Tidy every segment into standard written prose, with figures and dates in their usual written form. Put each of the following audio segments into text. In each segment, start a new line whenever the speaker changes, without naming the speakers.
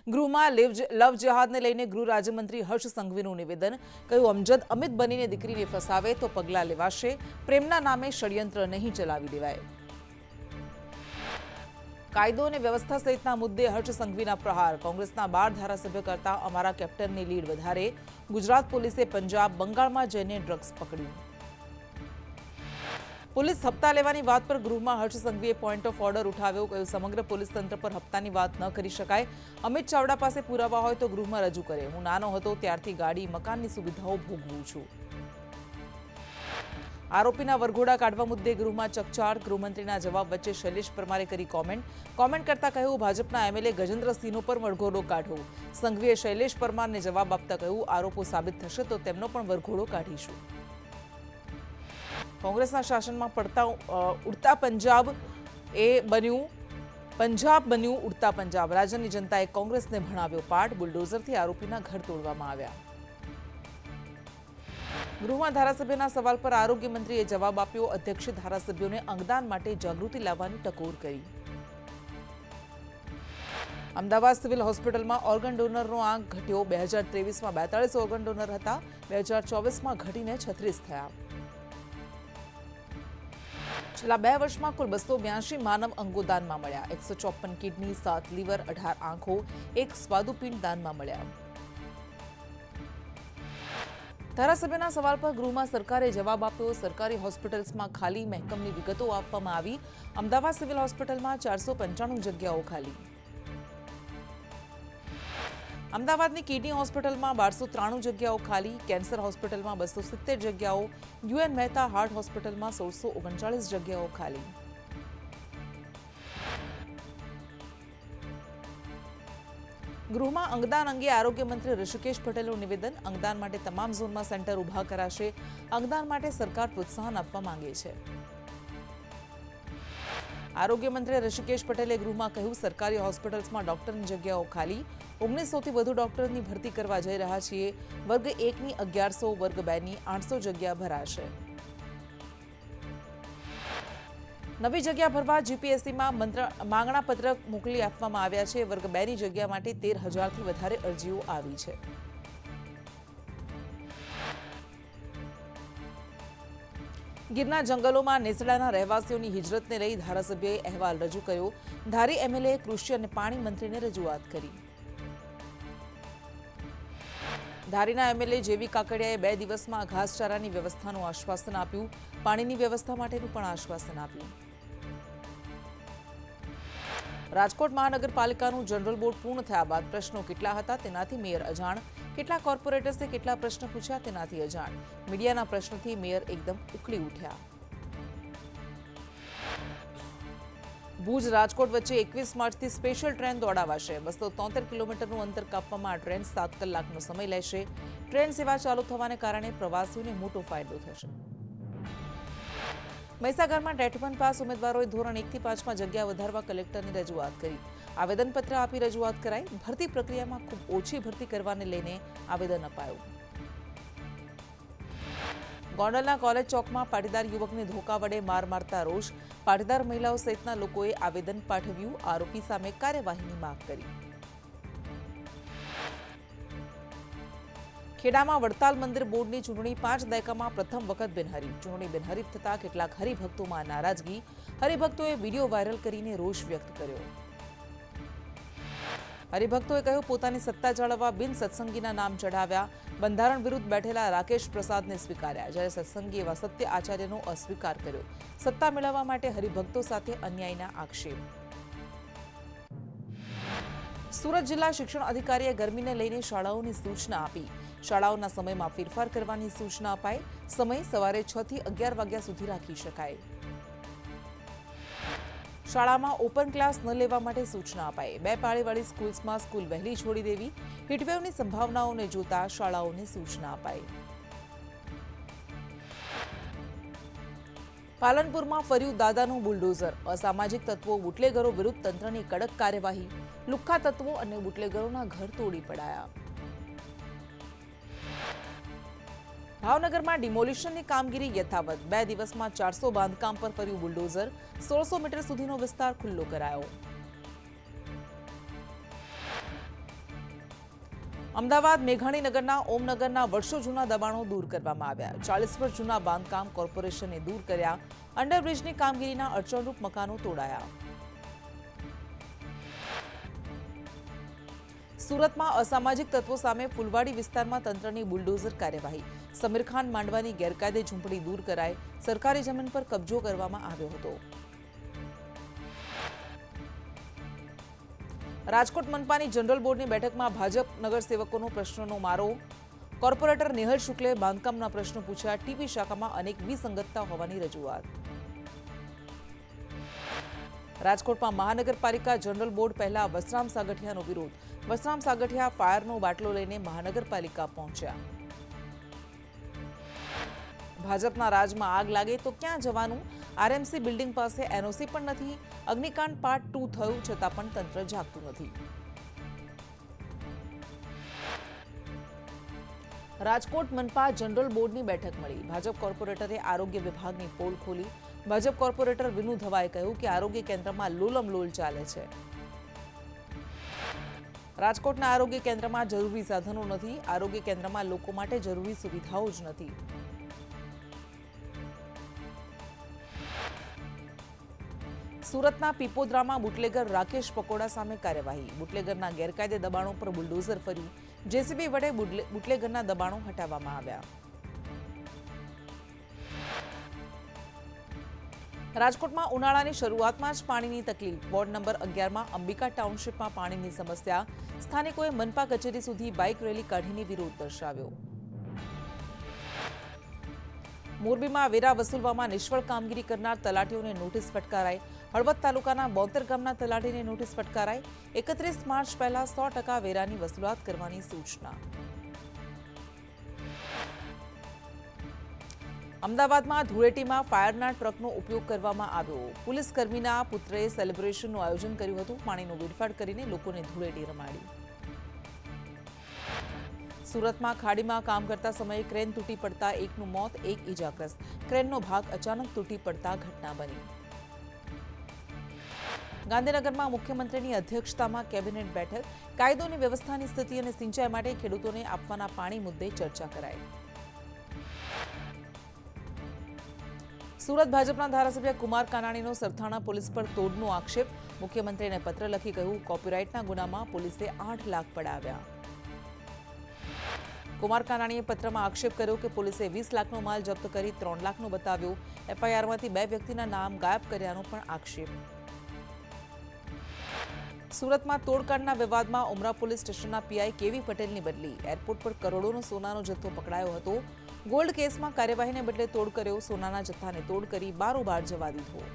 ગૃહમાં લવ જેહાદને લઈને ગૃહ રાજ્યમંત્રી હર્ષ સંઘવીનું નિવેદન. કહ્યું, અમજદ અમિત બનીને દીકરીને ફસાવે તો પગલાં લેવાશે. પ્રેમના નામે ષડયંત્ર નહીં ચલાવી દેવાય. કાયદો અને વ્યવસ્થા સહિતના મુદ્દે હર્ષ સંઘવીના પ્રહાર. કોંગ્રેસના 12 ધારાસભ્ય કરતા અમારા કેપ્ટનની લીડ વધારે. ગુજરાત પોલીસે પંજાબ બંગાળમાં જઈને ડ્રગ્સ પકડ્યું. પોલીસ હપ્તા લેવાની વાત પર ગૃહમાં હર્ષ સંઘવીએ પોઈન્ટ ઓફ ઓર્ડર ઉઠાવ્યો. કહ્યું, સમગ્ર પોલીસ તંત્ર પર હપ્તાની વાત ન કરી શકાય. અમિત ચાવડા પાસે પુરાવા હોય તો ગૃહમાં રજૂ કરે. હું નાનો હતો ત્યારથી ગાડી મકાનની સુવિધાઓ ભોગવું છું. આરોપીના વરઘોડા કાઢવા મુદ્દે ગૃહમાં ચકચાર. ગૃહમંત્રીના જવાબ વચ્ચે શૈલેષ પરમારે કરી કોમેન્ટ કરતા કહ્યું, ભાજપના એમએલએ ગજેન્દ્રસિંહનો પર વરઘોડો કાઢો. સંઘવીએ શૈલેષ પરમારને જવાબ આપતા કહ્યું, આરોપો સાબિત થશે તો તેમનો પણ વરઘોડો કાઢીશું. કોંગ્રેસના શાસનમાં ઉડતા પંજાબ બન્યું ઉડતા પંજાબ. રાજ્યની જનતાએ કોંગ્રેસને ભણાવ્યો પાઠ. બુલડોઝરથી આરોપીના ઘર તોડવામાં આવ્યા. ગૃહમાં ધારાસભ્યના સવાલ પર આરોગ્ય મંત્રીએ જવાબ આપ્યો. અધ્યક્ષે ધારાસભ્યોને અંગદાન માટે જાગૃતિ લાવવાની ટકોર કરી. અમદાવાદ સિવિલ હોસ્પિટલમાં ઓર્ગન ડોનરનો આંક ઘટ્યો. 2023માં 42 ઓર્ગન ડોનર હતા. 2024માં ઘટીને 36 થયા. છેલ્લા 2 વર્ષમાં કુલ 282 માનવ અંગો દાનમાં મળ્યા. 154 કિડની, 7 લીવર, 18 આંખો, 1 સ્વાદુપિંડ દાનમાં મળ્યા. ધારાસભ્યના સવાલ પર ગૃહમાં સરકારે જવાબ આપ્યો. સરકારી હોસ્પિટલ્સમાં ખાલી મહેકમની વિગતો આપવામાં આવી. અમદાવાદ સિવિલ હોસ્પિટલમાં 495 જગ્યાઓ ખાલી. અમદાવાદની કિડની હોસ્પિટલમાં 1293 જગ્યાઓ ખાલી. કેન્સર હોસ્પિટલમાં 270 જગ્યાઓ. યુએન મહેતા હાર્ટ હોસ્પિટલમાં 1639 જગ્યાઓ ખાલી. ગૃહમાં અંગદાન અંગે આરોગ્ય મંત્રી ઋષિકેશ પટેલનું નિવેદન. અંગદાન માટે તમામ ઝોનમાં સેન્ટર ઉભા કરાશે. અંગદાન માટે સરકાર પ્રોત્સાહન આપવા માંગે છે. આરોગ્ય મંત્રી ઋષિકેશ પટેલે ગૃહમાં કહ્યું, સરકારી હોસ્પિટલ્સમાં ડોક્ટરની જગ્યાઓ ખાલી. 1900થી વધુ ડોક્ટરની ભરતી કરવા જઈ રહ્યા છીએ. વર્ગ 1ની 1100, વર્ગ 2ની 800 જગ્યા ભરાશે. નવી જગ્યા ભરવા જીપીએસસીમાં માંગણા પત્રક મોકલી આપવામાં આવ્યા છે. વર્ગ 2ની જગ્યા માટે 13,000થી વધારે અરજીઓ આવી છે. ગીરના જંગલોમાં નેસડાના રહેવાસીઓની હિજરતને લઈ ધારાસભ્યએ અહેવાલ રજૂ કર્યો. ધારી એમએલએ કૃષિ અને પાણી મંત્રીને રજૂઆત કરી. ધારીના એમએલએ જેવી કાકડિયાએ 2 દિવસમાં ઘાસચારાની વ્યવસ્થાનું આશ્વાસન આપ્યું. પાણીની વ્યવસ્થા માટેનું પણ આશ્વાસન આપ્યું. રાજકોટ મહાનગરપાલિકાનું જનરલ બોર્ડ પૂર્ણ થયા બાદ પ્રશ્નો કેટલા હતા તેનાથી મેયર અજાણ. કેટલા કોર્પોરેટર્સે કેટલા પ્રશ્ન પૂછ્યા તેનાથી અજાણ. મીડિયાના પ્રશ્નથી મેયર એકદમ ઉકળી ઉઠ્યા. ભુજ રાજકોટ વચ્ચે 21 માર્ચથી સ્પેશિયલ ટ્રેન દોડાવાશે. 273 કિલોમીટરનું અંતર કાપવામાં આ ટ્રેન 7 કલાકનો સમય લેશે. ટ્રેન સેવા ચાલુ થવાને કારણે પ્રવાસીઓને મોટો ફાયદો થશે. મહીસાગરમાં ટેટ1 પાસ ઉમેદવારોએ ધોરણ 1થી 5માં જગ્યા વધારવા કલેક્ટરની રજૂઆત કરી. આવેદનપત્ર આપી રજૂઆત કરાઈ. ભરતી પ્રક્રિયામાં ખૂબ ઓછી ભરતી કરવાને લઈને આવેદન અપાયું. ગોંડલના કોલેજ ચોકમાં પાટીદાર યુવકને ધોકા વડે માર મારતા રોષ. પાટીદાર મહિલાઓ સહિતના લોકોએ આવેદન પાઠવ્યું. આરોપી સામે કાર્યવાહીની માંગ કરી. ખેડામાં વડતાલ મંદિર બોર્ડની ચૂંટણી 5 દાયકામાં પ્રથમ વખત બિનહરીફ. ચૂંટણી બિનહરીફ થતા કેટલાક હરિભક્તોમાં નારાજગી. હરિભક્તોએ વિડીયો વાયરલ કરીને રોષ વ્યક્ત કર્યો. હરિભક્તોએ કહ્યું, પોતાની સત્તા જાળવવા બિન સત્સંગીના નામ ચઢાવ્યા. બંધારણ વિરુદ્ધ બેઠેલા રાકેશ પ્રસાદને સ્વીકાર્યા, જ્યારે સત્સંગી એવા સત્ય આચાર્યનો અસ્વીકાર કર્યો. સત્તા મેળવવા માટે હરિભક્તો સાથે અન્યાયના આક્ષેપ. સુરત જિલ્લા શિક્ષણ અધિકારીએ ગરમીને લઈને શાળાઓની સૂચના આપી. શાળાઓના સમયમાં ફેરફાર કરવાની સૂચના અપાઈ. સમય સવારે 6 થી 11 વાગ્યા સુધી રાખી શકાય. શાળામાં ઓપન ક્લાસ ન લેવા માટે સૂચના અપાઈ. 2 પાળીવાળી સ્કૂલ્સમાં સ્કૂલ વહેલી છોડી દેવી. હીટવેવની સંભાવનાઓને જોતા શાળાઓને સૂચના અપાઈ. પાલનપુરમાં ફર્યું દાદાનું બુલડોઝર. અસામાજિક તત્વો બુટલેગરો વિરુદ્ધ તંત્રની કડક કાર્યવાહી. લુખ્ખા તત્વો અને બુટલેગરોના ઘર તોડી પડાયા. ભાવનગરમાં ડિમોલિશનની કામગીરી યથાવત. 2 દિવસમાં 400 બાંધકામ પર ફર્યું બુલડોઝર. 1600 મીટર સુધીનો વિસ્તાર ખુલ્લો કરાયો. અમદાવાદ મેઘાણીનગરના ઓમનગરના વર્ષો જૂના દબાણો દૂર કરવામાં આવ્યા. 40 વર્ષ જૂના બાંધકામ કોર્પોરેશને દૂર કર્યા. અંડરબ્રિજની કામગીરીના અડચણરૂપ મકાનો તોડાયા. સુરતમાં અસામાજિક તત્વો સામે ફુલવાડી વિસ્તારમાં તંત્રની બુલડોઝર કાર્યવાહી. સમીર ખાન માંડવાની ગેરકાયદે ઝૂંપડી દૂર કરાઈ. સરકારી જમીન પર કબજો કરવામાં આવ્યો હતો. રાજકોટ મનપાની જનરલ બોર્ડની બેઠકમાં ભાજપ નગરસેવકોનો પ્રશ્નનો મારો. કોર્પોરેટર નેહલ શુક્લે બાંધકામના પ્રશ્નો પૂછ્યા. ટીપી શાખામાં અનેક વિસંગતતા હોવાની રજૂઆત. રાજકોટમાં મહાનગરપાલિકા જનરલ બોર્ડ પહેલા વસરામ સાગઠિયાનો વિરોધ. વસરામ સાગઠિયા ફાયરનો બાટલો લઈને મહાનગરપાલિકા પહોંચ્યા. ભાજપના રાજમાં આગ લાગે તો ક્યાં જવાનું? આરએમસી બિલ્ડિંગ પાસે એનઓસી પણ નથી. અગ્નિકાંડ પાર્ટ 2 થયું છતાં પણ તંત્ર જાગતું નથી. રાજકોટ મનપા જનરલ બોર્ડની બેઠક મળી. ભાજપ કોર્પોરેટરે આરોગ્ય વિભાગની પોલ ખોલી. ભાજપ કોર્પોરેટર વિનુ ધવાએ કહ્યું કે આરોગ્ય કેન્દ્રમાં લોલમલોલ ચાલે છે. રાજકોટના આરોગ્ય કેન્દ્રમાં જરૂરી સાધનો નથી. આરોગ્ય કેન્દ્રમાં લોકો માટે જરૂરી સુવિધાઓ જ નથી. સુરતના પીપોદરામાં બુટલેગર રાકેશ પકોડા સામે કાર્યવાહી. બુટલેગરના ગેરકાયદે દબાણો પર બુલડોઝર ફર્યું. જેસીબી વડે બુટલેગરના દબાણો હટાવવામાં આવ્યા. રાજકોટમાં ઉનાળાની શરૂઆતમાં જ પાણીની તકલીફ. વોર્ડ નંબર 11માં અંબિકા ટાઉનશીપમાં પાણીની સમસ્યા. સ્થાનિકોએ મનપા કચેરી સુધી બાઇક રેલી કાઢીને વિરોધ દર્શાવ્યો. મોરબીમાં વેરા વસૂલવામાં નિષ્ફળ કામગીરી કરનાર તલાટીઓને નોટિસ ફટકારાઈ. હળવદ તાલુકાના બોતેર ગામના તલાટીને નોટિસ ફટકારાઈ. 31 માર્ચ પહેલા 100% વેરાની વસૂલાત કરવાની સૂચના. અમદાવાદમાં ધૂળેટીમાં ફાયરના ટ્રકનો ઉપયોગ કરવામાં આવ્યો. પોલીસ કર્મીના પુત્રએ સેલિબ્રેશનનું આયોજન કર્યું હતું. પાણીનો વેડફાટ કરીને લોકોને ધૂળેટી રમાડી. સુરતમાં ખાડીમાં કામ કરતા સમયે ક્રેન તૂટી પડતા એકનું મોત, એક ઈજાગ્રસ્ત. ક્રેનનો ભાગ અચાનક તૂટી પડતા ઘટના બની. ગાંધીનગરમાં મુખ્યમંત્રીની અધ્યક્ષતામાં કેબિનેટ બેઠક. કાયદો અને વ્યવસ્થાની સ્થિતિ અને સિંચાઈ માટે ખેડૂતોને આપવાના પાણી મુદ્દે ચર્ચા કરાઈ. સુરત ભાજપના ધારાસભ્ય કુમાર કાનાણીનો સરથાણા પોલીસ પર તોડનો આક્ષેપ. મુખ્યમંત્રીને પત્ર લખી કહ્યું, કોપીરાઇટના ગુનામાં પોલીસે 8 લાખ પડાવ્યા. કુમાર કાનાણીએ પત્રમાં આક્ષેપ કર્યો કે પોલીસે 20 લાખનો માલ જપ્ત કરી 3 લાખનો બતાવ્યો. એફઆઈઆરમાંથી 2 વ્યક્તિના નામ ગાયબ કર્યાનો પણ આક્ષેપ. સુરતમાં તોડકાંડના વિવાદમાં ઉમરા પોલીસ સ્ટેશનના પીઆઈ કેવી પટેલની બદલી. એરપોર્ટ પર કરોડોનો સોનાનો જથ્થો પકડાયો હતો. ગોલ્ડ કેસમાં કાર્યવાહીને બદલે તોડ કર્યો. સોનાના જથ્થાને તોડ કરી બારોબાર જવા દીધો.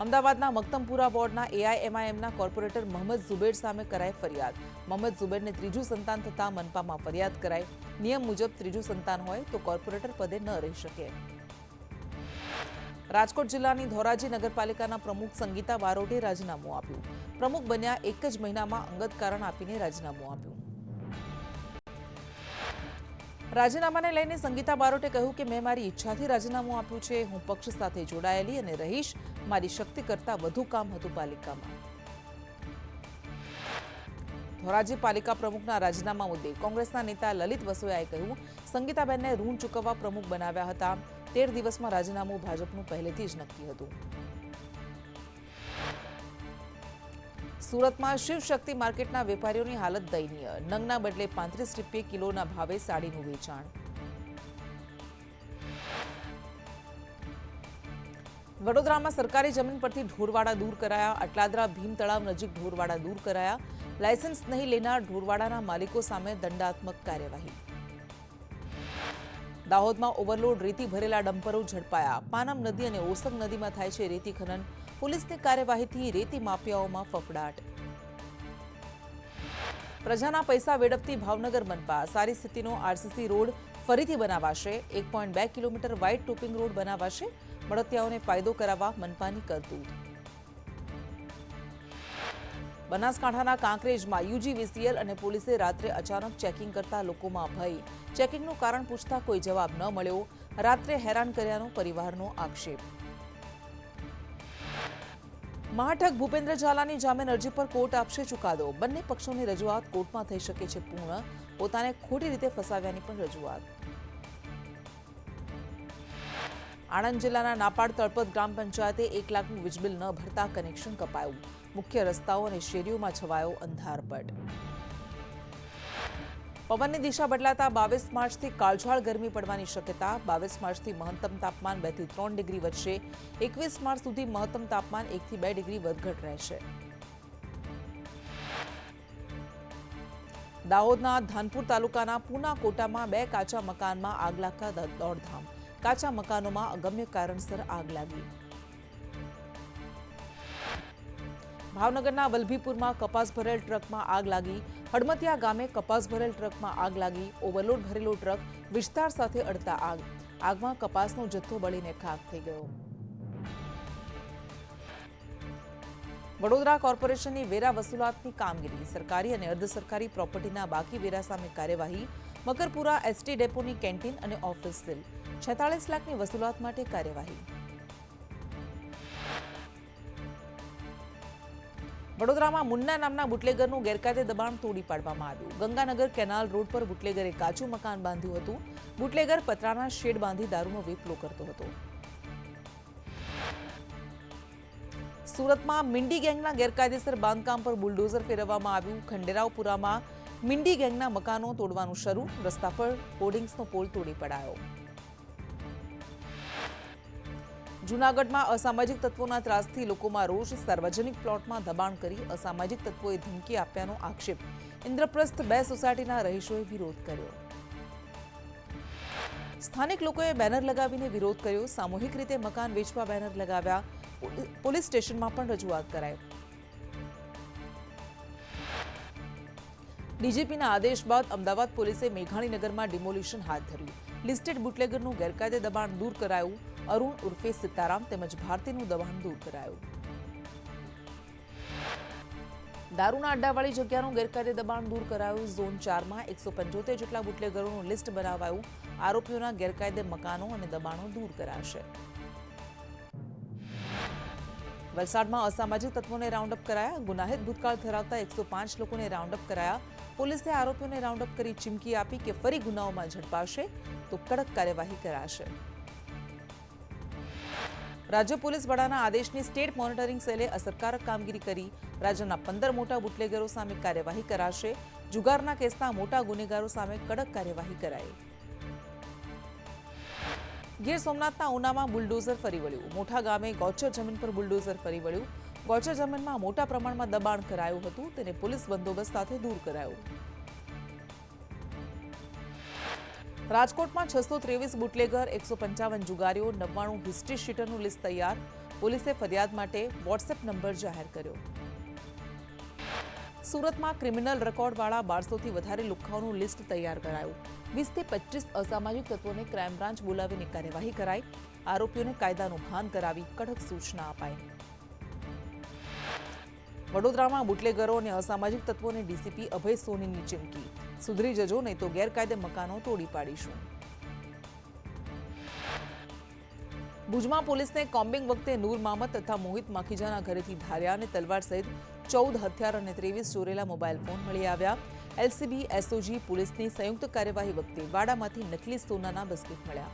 અમદાવાદના મક્તમપુરા વોર્ડના એઆઈએમઆઈએમના કોર્પોરેટર મોહમ્મદ ઝુબેર સામે કરાઈ ફરિયાદ. મોહમ્મદ ઝુબેરને ત્રીજું સંતાન થતા મનપામાં ફરિયાદ કરાઈ. નિયમ મુજબ ત્રીજું સંતાન હોય તો કોર્પોરેટર પદે ન રહી શકે. રાજકોટ જિલ્લાની ધોરાજી નગરપાલિકાના પ્રમુખ સંગીતા બારોટે રાજીનામું આપ્યું. પ્રમુખ બન્યા 1 જ મહિનામાં અંગત કારણ આપીને રાજીનામું આપ્યું. રાજીનામાને લઈને સંગીતા બારોટે કહ્યું કે મેં મારી ઈચ્છાથી રાજીનામું આપ્યું છે. હું પક્ષ સાથે જોડાયેલી અને રહીશ. મારી શક્તિ કરતાં વધુ કામ હતું પાલિકામાં. ધોરાજી પાલિકા પ્રમુખના રાજીનામા મુદ્દે કોંગ્રેસના નેતા લલિત વસોયાએ કહ્યું, સંગીતાબેનને ઋણ ચૂકવવા પ્રમુખ બનાવ્યા હતા. 13 દિવસમાં રાજીનામું ભાજપનું પહેલેથી જ નક્કી હતું. સુરતમાં શિવશક્તિ માર્કેટના વેપારીઓની હાલત દયનીય. નંગના બદલે 35 રૂપિયા કિલોના ભાવે સાડીનું વેચાણ. વડોદરામાં સરકારી જમીન પરથી ઢોરવાડા દૂર કરાયા. અટલાદરા ભીમ તળાવ નજીક ઢોરવાડા દૂર કરાયા. લાયસન્સ નહીં લેનાર ઢોરવાડાના માલિકો સામે દંડાત્મક કાર્યવાહી. દાહોદમાં ઓવરલોડ રેતી ભરેલા ડમ્પરો ઝડપાયા. પાનમ નદી અને ઓસંગ નદીમાં થાય છે રેતી ખનન. પોલીસની કાર્યવાહીથી રેતી માફિયાઓમાં ફફડાટ. પ્રજાના પૈસા વેડફતી ભાવનગર મનપા. સારી સ્થિતિનો આરસીસી રોડ ફરીથી બનાવાશે. 1.2 કિલોમીટર વાઇડ ટોપિંગ રોડ બનાવાશે. મળતિયાઓને ફાયદો કરાવવા મનપાની કરતૂત. બનાસકાંઠાના કાંકરેજમાં યુજીવીસીએલ અને પોલીસે રાત્રે અચાનક ચેકિંગ કરતા લોકોમાં ભય. ચેકિંગનું કારણ પૂછતા કોઈ જવાબ ન મળ્યો. રાત્રે હેરાન કર્યાનો પરિવારનો આક્ષેપ. મહાઠગ ભૂપેન્દ્ર ઝાલાની જામીન અરજી પર કોર્ટ આપશે ચુકાદો. બંને પક્ષોની રજૂઆત કોર્ટમાં થઈ શકે છે પૂર્ણ. પોતાને ખોટી રીતે ફસાવ્યાની પણ રજૂઆત. આણંદ જિલ્લાના નાપાડ તળપદ ગ્રામ પંચાયતે 1 લાખનું વીજબિલ ન ભરતા કનેક્શન કપાયું. મુખ્ય રસ્તાઓ અને શેરીઓમાં છવાયો અંધારપટ. પવનની દિશા બદલાતા 22 માર્ચથી કાળઝાળ ગરમી પડવાની શક્યતા. 22 માર્ચથી મહત્તમ તાપમાન 2 થી 3 ડિગ્રી વધશે. 21 માર્ચ સુધી મહત્તમ તાપમાન 1 થી 2 ડિગ્રી વધઘટ રહેશે. દાહોદના ધાનપુર તાલુકાના પૂના કોટામાં 2 કાચા મકાનમાં આગ લાગતા દોડધામ. કાચા મકાનોમાં અગમ્ય કારણસર આગ લાગી. ભાવનગરના વલભીપુરમાં કપાસ ભરેલ ટ્રકમાં આગ લાગી. હડમતિયા ગામે કપાસ ભરેલ ટ્રકમાં આગ લાગી. ઓવરલોડ ભરેલો ટ્રક વિસ્તાર સાથે અડતા આગ. આગમાં કપાસનો જથ્થો બળીને ખાખ થઈ ગયો. વડોદરા કોર્પોરેશનની વેરા વસૂલાતની કામગીરી. સરકારી અને અર્ધ સરકારી પ્રોપર્ટીના બાકી વેરા સામે કાર્યવાહી. મકરપુરા એસટી ડેપોની કેન્ટીન અને ઓફિસ સીલ. 46 લાખની વસૂલાત માટે કાર્યવાહી. વડોદરામાં મુન્ના નામના બુટલેગરનું ગેરકાયદે દબાણ તોડી પાડવામાં આવ્યું. ગંગાનગર કેનાલ રોડ પર બુટલેગરે કાચું મકાન બાંધ્યું હતું. બુટલેગર પતરાના શેડ બાંધી દારૂનો વેપલો કરતો હતો. સુરતમાં મિંડી ગેંગના ગેરકાયદેસર બાંધકામ પર બુલડોઝર ફેરવવામાં આવ્યું. ખંડેરાવપુરામાં મિંડી ગેંગના મકાનો તોડવાનું શરૂ. રસ્તા પર હોર્ડિંગ્સનો પોલ તોડી પડાયો. જૂનાગઢમાં અસામાજિક તત્વોના ત્રાસથી લોકોમાં રોષ. સાર્વજનિક પ્લોટમાં દબાણ કરી અસામાજિક તત્વોએ ધમકી આપ્યાનો આક્ષેપ. ઇન્દ્રપ્રસ્થ 2 સોસાયટીના રહીશોએ વિરોધ કર્યો. સ્થાનિક લોકોએ બેનર લગાવીને વિરોધ કર્યો. સામૂહિક રીતે મકાન વેચવા બેનર લગાવ્યા. પોલીસ સ્ટેશનમાં પણ રજૂઆત કરાઈ. ડીજીપીના આદેશ બાદ અમદાવાદ પોલીસે મેઘાણીનગરમાં ડિમોલિશન હાથ ધર્યું. લિસ્ટેડ બુટલેગરનું ગેરકાયદે દબાણ દૂર કરાયું. અરુણ ઉર્ફે સીતારામ તેમજ ભારતીનું દબાણ દૂર કરાયું. દારૂના અડ્ડાવાળી જગ્યાનું ગેરકાયદે દબાણ દૂર કરાયું. ઝોન 4માં 175 જેટલા બુટલેગરોનું લિસ્ટ બનાવાયું. આરોપીઓના ગેરકાયદે મકાનો અને દબાણો દૂર કરાશે. વલસાડમાં અસામાજિક તત્વોને રાઉન્ડઅપ કરાયા. ગુનાહિત ભૂતકાળ ધરાવતા 105 લોકોને રાઉન્ડઅપ કરાયા. પોલીસે આરોપીઓને રાઉન્ડઅપ કરી ચીમકી આપી કે ફરી ગુનાઓમાં ઝડપાશે તો કડક કાર્યવાહી કરાશે. રાજ્ય પોલીસ વડાના આદેશની સ્ટેટ મોનિટરિંગ સેલે અસરકારક કામગીરી કરી. રાજ્યના 15 મોટા બુટલેગરો સામે કાર્યવાહી કરાશે. જુગારના કેસના મોટા ગુનેગારો સામે કડક કાર્યવાહી કરાઈ. ગીર સોમનાથના ઉનામાં બુલડોઝર ફરી વળ્યું. મોટા ગામે ગૌચર જમીન પર બુલડોઝર ફરી વળ્યું. ગૌચર જમીનમાં મોટા પ્રમાણમાં દબાણ કરાયું હતું. તેને પોલીસ બંદોબસ્ત સાથે દૂર કરાયું. રાજકોટમાં 623 બુટલેગર, 155 જુગારીઓ, 99 હિસ્ટ્રી શીટરનું લિસ્ટ તૈયાર. પોલીસે ફરિયાદ માટે વોટ્સએપ નંબર જાહેર કર્યો. સુરતમાં ક્રિમિનલ રેકોર્ડવાળા 1200થી વધારે લુખ્ખાઓનું લિસ્ટ તૈયાર કરાયું. 20 થી 25 અસામાજિક તત્વોને ક્રાઇમ બ્રાન્ચ બોલાવીને કાર્યવાહી કરાઈ. આરોપીઓને કાયદાનું ભાન કરાવી કડક સૂચના અપાઈ. વડોદરામાં બુટલેગરો અને અસામાજિક તત્વોને ડીસીપી અભય સોનીની ચીમકી. સુધરી જજો નહીં તો ગેરકાયદે મકાનો તોડી પાડીશું. ભુજમાં પોલીસને કોમ્બિંગ વખતે નૂર મામદ તથા મોહિત માખીજાના ઘરેથી ધારિયા અને તલવાર સહિત 14 હથિયાર અને 23 ચોરેલા મોબાઈલ ફોન મળી આવ્યા. એલસીબી એસઓજી પોલીસની સંયુક્ત કાર્યવાહી વખતે વાડામાંથી નકલી સોનાના બિસ્કિટ મળ્યા.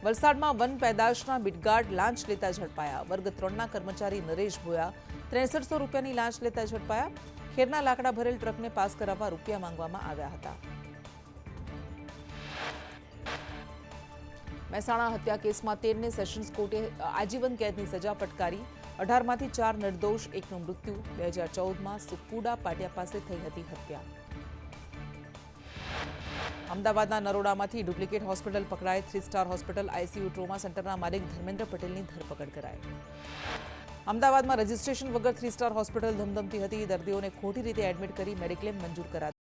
વલસાડમાં વન પેદાશના બિટગાર્ડ લાંચ લેતા ઝડપાયા. વર્ગ 3ના કર્મચારી નરેશ ભોયા 6300 રૂપિયાની લાંચ લેતા ઝડપાયા. ખેરના લાકડા ભરેલ ટ્રકને પાસ કરાવવા રૂપિયા માંગવામાં આવ્યા હતા. મહેસાણા હત્યા કેસમાં 13ને સેશન્સ કોર્ટે આજીવન કેદની સજા ફટકારી. 18માંથી 4 નિર્દોષ, 1નું મૃત્યુ. 2014માં સુકુડા પાટિયા પાસે થઈ હતી હત્યા. અમદાવાદના નરોડામાંથી ડુપ્લિકેટ હોસ્પિટલ પકડાઈ. 3 સ્ટાર હોસ્પિટલ આઈસીયુ ટ્રોમા સેન્ટરના માલિક ધર્મેન્દ્ર પટેલની ધરપકડ કરાઈ. અમદાવાદમાં રજીસ્ટ્રેશન વગર 3 સ્ટાર હોસ્પિટલ ધમધમતી હતી. દર્દીઓને ખોટી રીતે એડમિટ કરી મેડિક્લેમ મંજૂર કરાતા